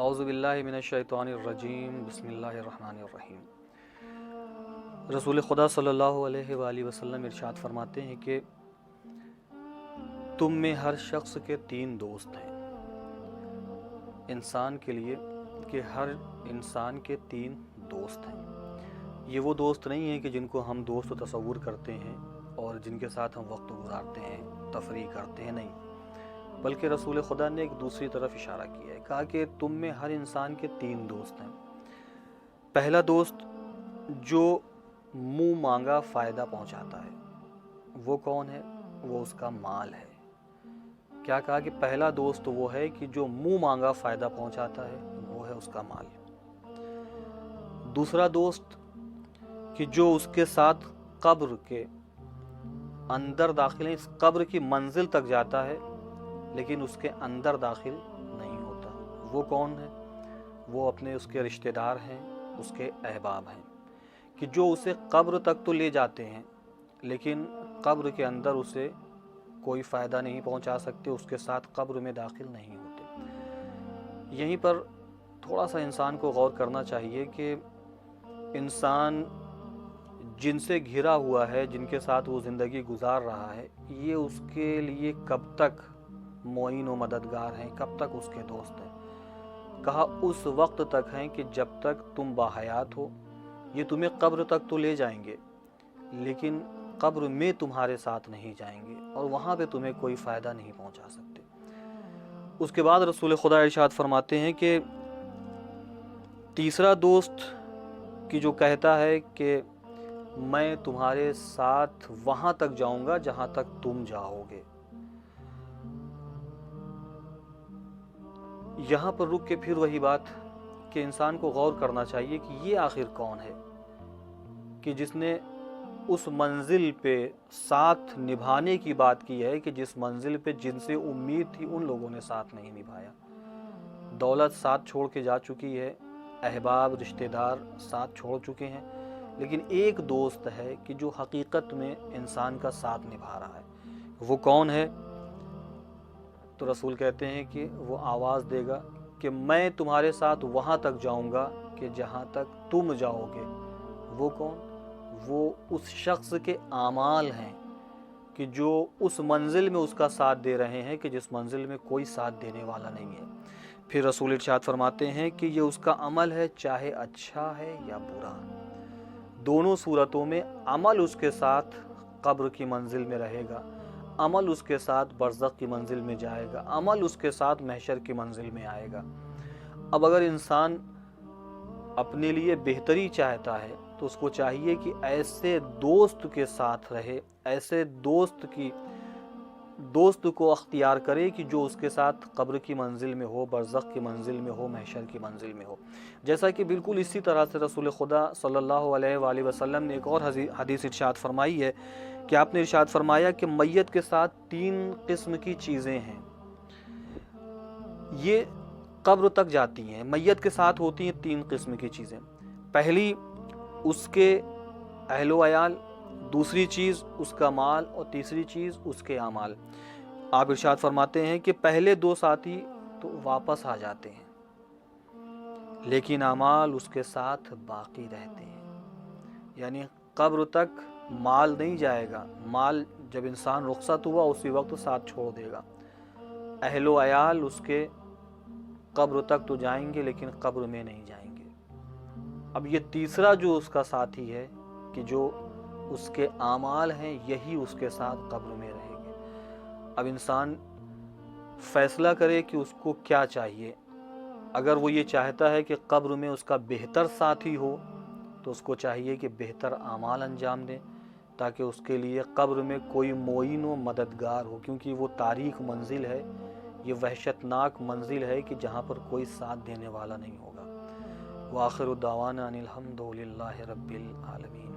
اعوذ باللہ من الشیطان الرجیم بسم اللہ الرحمن الرحیم۔ رسول خدا صلی اللہ علیہ وآلہ وسلم ارشاد فرماتے ہیں کہ تم میں ہر شخص کے 3 دوست ہیں۔ انسان کے لیے کہ ہر انسان کے 3 دوست ہیں۔ یہ وہ دوست نہیں ہیں کہ جن کو ہم دوست تصور کرتے ہیں اور جن کے ساتھ ہم وقت گزارتے ہیں، تفریح کرتے ہیں، نہیں، بلکہ رسول خدا نے ایک دوسری طرف اشارہ کیا ہے، کہا کہ تم میں ہر انسان کے 3 دوست ہیں۔ پہلا دوست جو منہ مانگا فائدہ پہنچاتا ہے، وہ کون ہے؟ وہ اس کا مال ہے۔ کیا کہا کہ پہلا دوست وہ ہے کہ جو منہ مانگا فائدہ پہنچاتا ہے، وہ ہے اس کا مال۔ دوسرا دوست کہ جو اس کے ساتھ قبر کے اندر داخل ہے، اس قبر کی منزل تک جاتا ہے لیکن اس کے اندر داخل نہیں ہوتا، وہ کون ہے؟ وہ اپنے اس کے رشتہ دار ہیں، اس کے احباب ہیں، کہ جو اسے قبر تک تو لے جاتے ہیں لیکن قبر کے اندر اسے کوئی فائدہ نہیں پہنچا سکتے، اس کے ساتھ قبر میں داخل نہیں ہوتے۔ یہیں پر تھوڑا سا انسان کو غور کرنا چاہیے کہ انسان جن سے گھرا ہوا ہے، جن کے ساتھ وہ زندگی گزار رہا ہے، یہ اس کے لیے کب تک معین و مددگار ہیں، کب تک اس کے دوست ہیں؟ کہا اس وقت تک ہیں کہ جب تک تم باحیات ہو، یہ تمہیں قبر تک تو لے جائیں گے لیکن قبر میں تمہارے ساتھ نہیں جائیں گے اور وہاں پہ تمہیں کوئی فائدہ نہیں پہنچا سکتے۔ اس کے بعد رسول خدا ارشاد فرماتے ہیں کہ تیسرا دوست کی جو کہتا ہے کہ میں تمہارے ساتھ وہاں تک جاؤں گا جہاں تک تم جاؤ گے۔ یہاں پر رک کے پھر وہی بات کہ انسان کو غور کرنا چاہیے کہ یہ آخر کون ہے کہ جس نے اس منزل پہ ساتھ نبھانے کی بات کی ہے، کہ جس منزل پہ جن سے امید تھی ان لوگوں نے ساتھ نہیں نبھایا۔ دولت ساتھ چھوڑ کے جا چکی ہے، احباب رشتہ دار ساتھ چھوڑ چکے ہیں، لیکن ایک دوست ہے کہ جو حقیقت میں انسان کا ساتھ نبھا رہا ہے۔ وہ کون ہے؟ تو رسول کہتے ہیں کہ وہ آواز دے گا کہ میں تمہارے ساتھ وہاں تک جاؤں گا کہ جہاں تک تم جاؤ گے۔ وہ کون؟ وہ اس شخص کے اعمال ہیں کہ جو اس منزل میں اس کا ساتھ دے رہے ہیں کہ جس منزل میں کوئی ساتھ دینے والا نہیں ہے۔ پھر رسول ارشاد فرماتے ہیں کہ یہ اس کا عمل ہے، چاہے اچھا ہے یا برا، دونوں صورتوں میں عمل اس کے ساتھ قبر کی منزل میں رہے گا، عمل اس کے ساتھ برزخ کی منزل میں جائے گا، عمل اس کے ساتھ محشر کی منزل میں آئے گا۔ اب اگر انسان اپنے لیے بہتری چاہتا ہے تو اس کو چاہیے کہ ایسے دوست کے ساتھ رہے، ایسے دوست کو اختیار کرے کہ جو اس کے ساتھ قبر کی منزل میں ہو، برزخ کی منزل میں ہو، محشر کی منزل میں ہو۔ جیسا کہ بالکل اسی طرح سے رسول خدا صلی اللہ علیہ وآلہ وسلم نے ایک اور حدیث ارشاد فرمائی ہے کہ آپ نے ارشاد فرمایا کہ میت کے ساتھ 3 قسم کی چیزیں ہیں، یہ قبر تک جاتی ہیں، میت کے ساتھ ہوتی ہیں 3 قسم کی چیزیں۔ پہلی اس کے اہل و عیال، دوسری چیز اس کا مال اور تیسری چیز اس کے اعمال۔ آپ ارشاد فرماتے ہیں کہ پہلے 2 ساتھی تو واپس آ جاتے ہیں لیکن اعمال اس کے ساتھ باقی رہتے ہیں، یعنی قبر تک مال نہیں جائے گا، مال جب انسان رخصت ہوا اسی وقت ساتھ چھوڑ دے گا۔ اہل و عیال اس کے قبر تک تو جائیں گے لیکن قبر میں نہیں جائیں گے۔ اب یہ تیسرا جو اس کا ساتھی ہے کہ جو اس کے اعمال ہیں، یہی اس کے ساتھ قبر میں رہیں گے۔ اب انسان فیصلہ کرے کہ اس کو کیا چاہیے۔ اگر وہ یہ چاہتا ہے کہ قبر میں اس کا بہتر ساتھی ہو تو اس کو چاہیے کہ بہتر اعمال انجام دے تاکہ اس کے لیے قبر میں کوئی معین و مددگار ہو، کیونکہ وہ تاریک منزل ہے، یہ وحشتناک منزل ہے کہ جہاں پر کوئی ساتھ دینے والا نہیں ہوگا۔ وآخر دعوانا ان الحمد للہ رب العالمین۔